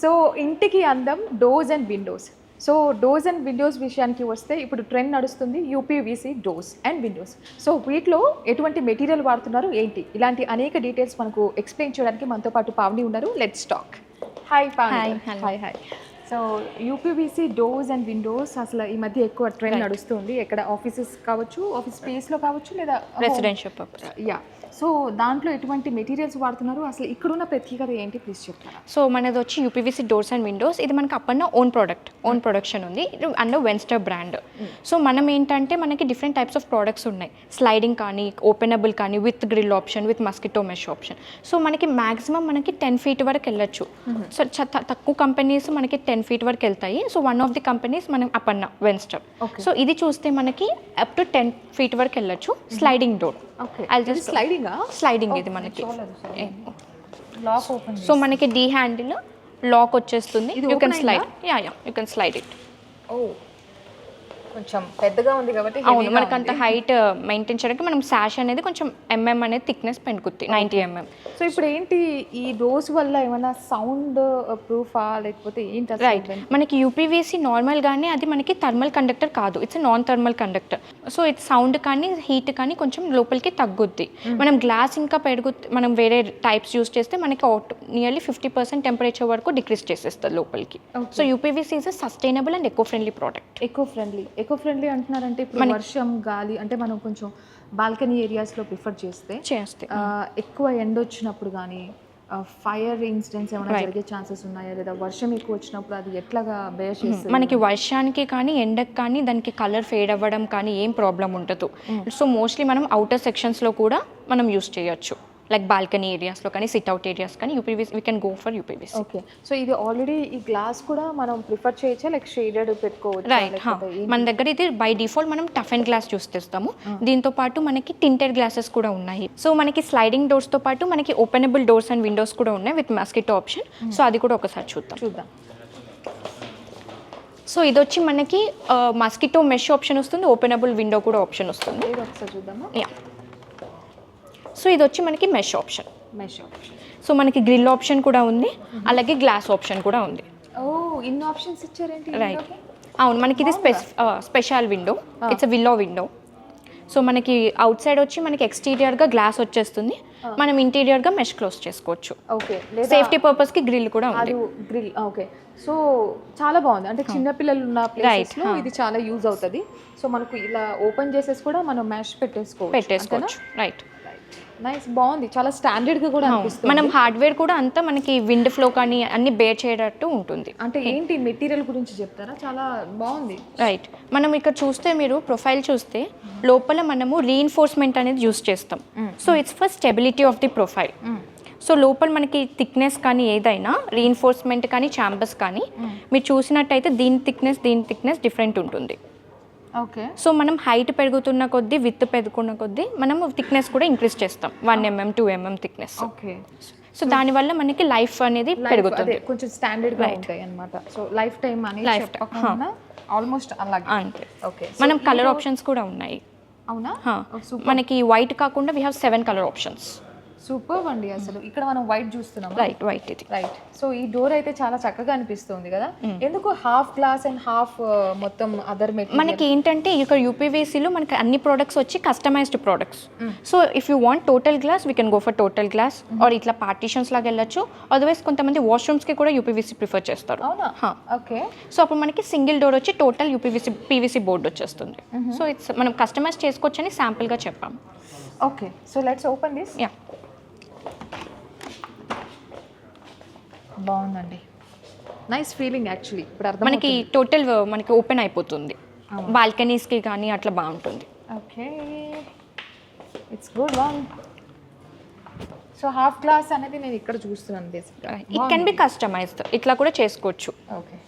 So ఇంటికి అందం doors and Windows. So doors and Windows విషయానికి వస్తే ఇప్పుడు ట్రెండ్ నడుస్తుంది UPVC doors and Windows. So వీటిలో ఎటువంటి మెటీరియల్ వాడుతున్నారు ఏంటి, ఇలాంటి అనేక డీటెయిల్స్ మనకు ఎక్స్ప్లెయిన్ చేయడానికి మనతో పాటు పావని ఉన్నారు. Let's talk. Hi Pavani. Hi hi. So UPVC doors and Windows అసలు ఈ మధ్య ఎక్కువ ట్రెండ్ నడుస్తుంది. ఎక్కడ ఆఫీసెస్ కావచ్చు, ఆఫీస్ స్పేస్లో కావచ్చు, లేదా రెసిడెన్షియల్ పర్పస్. యా. సో దాంట్లో ఎటువంటి మెటీరియల్స్ వాడుతున్నారు, అసలు ఇక్కడున్న ప్రత్యేకత ఏంటి, ప్లీజ్ చెప్తారా? సో మనది వచ్చి యూపీవీసీ డోర్స్ అండ్ విండోస్. ఇది మనకి అప్పన్న ఓన్ ప్రొడక్షన్ ఉంది అండర్ వెన్స్టర్ బ్రాండ్. సో మనం ఏంటంటే మనకి డిఫరెంట్ టైప్స్ ఆఫ్ ప్రోడక్ట్స్ ఉన్నాయి. స్లైడింగ్ కానీ, ఓపెనబుల్ కానీ, with grill option, with mosquito mesh option. So మనకి మ్యాక్సిమం మనకి 10 feet వరకు వెళ్ళొచ్చు. సో తక్కువ కంపెనీస్ మనకి 10 feet వరకు వెళ్తాయి. So one of the companies మనం అప్పన్న వెన్స్టర్. సో ఇది చూస్తే మనకి అప్ టు 10 feet వరకు వెళ్ళొచ్చు. Sliding door. స్లైడింగ్ ఇది మనకి లాక్ ఓపెన్. సో మనకి డీ హ్యాండిల్ లాక్ వచ్చేస్తుంది. You can slide. You can slide it. ఓ కొంచెం పెద్దగా ఉంది కాబట్టి అవును, మనకు అంత హైట్ మెయింటైన్ చేయడానికి మనం సాష్ అనేది కొంచెం అనేది థిక్నెస్ పెంచుకుద్ది, 90 mm. సో ఇప్పుడు ఏంటి ఈ డోర్స్ వల్ల ఏమైనా సౌండ్ ప్రూఫా లేకపోతే ఏంటి? రైట్, మనకి యూపీవీసీ నార్మల్గానే అది మనకి థర్మల్ కండక్టర్ కాదు, it's non thermal conductor. So ఇది సౌండ్ కానీ హీట్ కానీ కొంచెం లోపలికి తగ్గుద్ది. మనం గ్లాస్ ఇంకా మనం వేరే టైప్స్ యూస్ చేస్తే మనకి నియర్లీ 50% టెంపరేచర్ వరకు డిక్రీస్ చేసేస్తుంది లోపలికి. So UPVC is a sustainable and eco friendly product. Eco friendly అంటున్నారంటే ఇప్పుడు వర్షం గాలి అంటే మనం కొంచెం బాల్కనీ ఏరియాస్లో ప్రిఫర్ చేస్తే ఎక్కువ ఎండ వచ్చినప్పుడు కానీ ఫైర్ ఇన్సిడెంట్స్ ఏమైనా జరిగే ఛాన్సెస్ ఉన్నాయా, లేదా వర్షం ఎక్కువ వచ్చినప్పుడు అది ఎట్లాగా బేర్ చేస్తుంది? మనకి వర్షానికి కానీ ఎండకి కానీ దానికి కలర్ ఫేడ్ అవ్వడం కానీ ఏం ప్రాబ్లం ఉండదు. సో మోస్ట్లీ మనం అవుటర్ సెక్షన్స్లో కూడా మనం యూస్ చేయొచ్చు, లైక్ బాల్కనీ ఏరియాస్లో కానీ, సిట్అవుట్ ఏరియాస్ కానీ UPVC we can go for UPVC. Okay. So ఇది ఆల్రెడీ ఈ గ్లాస్ కూడా మనం ప్రిఫర్ చేయొచ్చా, లైక్ షేడెడ్ పెట్టుకోవచ్చు? రైట్, మన దగ్గర ఇది బై డిఫాల్ట్ మనం టఫ్ అండ్ గ్లాస్ చూస్ చేస్తాము. దీంతో పాటు మనకి టింటెడ్ గ్లాసెస్ కూడా ఉన్నాయి. సో మనకి స్లైడింగ్ డోర్స్తో పాటు మనకి ఓపెనబుల్ డోర్స్ అండ్ విండోస్ కూడా ఉన్నాయి విత్ మస్కిటో ఆప్షన్. సో అది కూడా ఒకసారి చూద్దాం. సో ఇది వచ్చి మనకి మస్కిటో మెష్ ఆప్షన్ వస్తుంది, ఓపెనబుల్ విండో కూడా ఆప్షన్ వస్తుంది. ఒకసారి చూద్దామా? సో ఇది వచ్చి మనకి మెష్ ఆప్షన్. సో మనకి గ్రిల్ ఆప్షన్ కూడా ఉంది, అలాగే గ్లాస్ ఆప్షన్ కూడా ఉంది. ఓ, ఇన్ని ఆప్షన్స్ ఇచ్చారేంటి? రైట్, అవును, మనకి ఇది special window, it's willow window. So మనకి అవుట్ సైడ్ వచ్చి మనకి ఎక్స్టీరియర్గా గ్లాస్ వచ్చేస్తుంది, మనం ఇంటీరియర్గా మెష్ క్లోజ్ చేసుకోవచ్చు. ఓకే, సేఫ్టీ పర్పస్కి గ్రిల్ కూడా ఉంది. గ్రిల్. ఓకే. సో చాలా బాగుంది, అంటే చిన్నపిల్లలు ఉన్న ప్లేసెస్లో ఇది చాలా యూజ్ అవుతుంది. సో మనకు ఇలా ఓపెన్ చేసేసి కూడా మనం మెష్ పెట్టేసుకోవచ్చు. రైట్, నైస్, బాగుంది, చాలా స్టాండర్డ్గా కూడా అనిపిస్తుంది. మనం హార్డ్వేర్ కూడా అంతా మనకి విండ్ ఫ్లో కానీ అన్ని బేర్ చేయటట్టు ఉంటుంది. అంటే ఏంటి మెటీరియల్ గురించి చెప్తారా? చాలా బాగుంది. రైట్, మనం ఇక్కడ చూస్తే మీరు ప్రొఫైల్ చూస్తే లోపల మనము రీఇన్ఫోర్స్మెంట్ అనేది యూస్ చేస్తాం. So it's for stability of the profile. So లోపల మనకి థిక్నెస్ కానీ ఏదైనా రీఇన్ఫోర్స్మెంట్ కానీ ఛాంబర్స్ కానీ మీరు చూసినట్టయితే దీని థిక్నెస్ డిఫరెంట్ ఉంటుంది. ఓకే. సో మనం హైట్ పెరుగుతున్న కొద్దీ, విత్ పెరుగుతున్న కొద్దీ మనం థిక్నెస్ కూడా ఇంక్రీజ్ చేస్తాం, 1 mm 2 mm thickness. Okay. So దానివల్ల మనకి లైఫ్ అనేది పెరుగుతుంది, కొంచెం స్టాండర్డ్గా ఉంటాయి అన్నమాట. సో లైఫ్ టైం అనేది ఆల్మోస్ట్ అలాగే. అంతే. ఓకే. మనం కలర్ ఆప్షన్స్ కూడా ఉన్నాయి. అవునా? మనకి వైట్ కాకుండా we have 7 colour options. Super అండి. అసలు ఇక్కడ మనం వైట్ చూస్తున్నాం. వైట్ ఇది. రైట్. సో ఈ డోర్ అయితే చాలా చక్కగా అనిపిస్తుంది కదా. ఎందుకు హాఫ్ గ్లాస్ అండ్ హాఫ్ మొత్తం అదర్ మెటీరియల్? మనకి ఏంటంటే ఇక్కడ యూపీవీసీలో మనకి అన్ని ప్రోడక్ట్స్ వచ్చి customised products. So if you want total glass we can go for total glass, or ఇట్లా పార్టీషన్స్ లాగా వెళ్ళొచ్చు. అదర్వైజ్ కొంతమంది వాష్రూమ్స్కి కూడా యూపీవీసీ ప్రిఫర్ చేస్తారు. అవునా? ఓకే. సో అప్పుడు మనకి సింగిల్ డోర్ వచ్చి టోటల్ పీవీసీ బోర్డ్ వచ్చేస్తుంది. సో ఇట్స్ మనం కస్టమైజ్ చేసుకోవచ్చు అని శాంపుల్గా చెప్పాం. Okay. So let's open this. Yeah, బాగుందండి, నైస్ ఫీలింగ్ యాక్చువల్లీ. ఇప్పుడు అర్థం మనకి టోటల్ మనకి ఓపెన్ అయిపోతుంది, బాల్కనీస్కి కానీ అట్లా బాగుంటుంది. Okay, it's good one. So half glass అనేది నేను ఇక్కడ చూస్తున్నాను బేసిక్గా. ఇట్ కెన్ బి కస్టమైజ్డ్, ఇట్లా కూడా చేసుకోవచ్చు. ఓకే.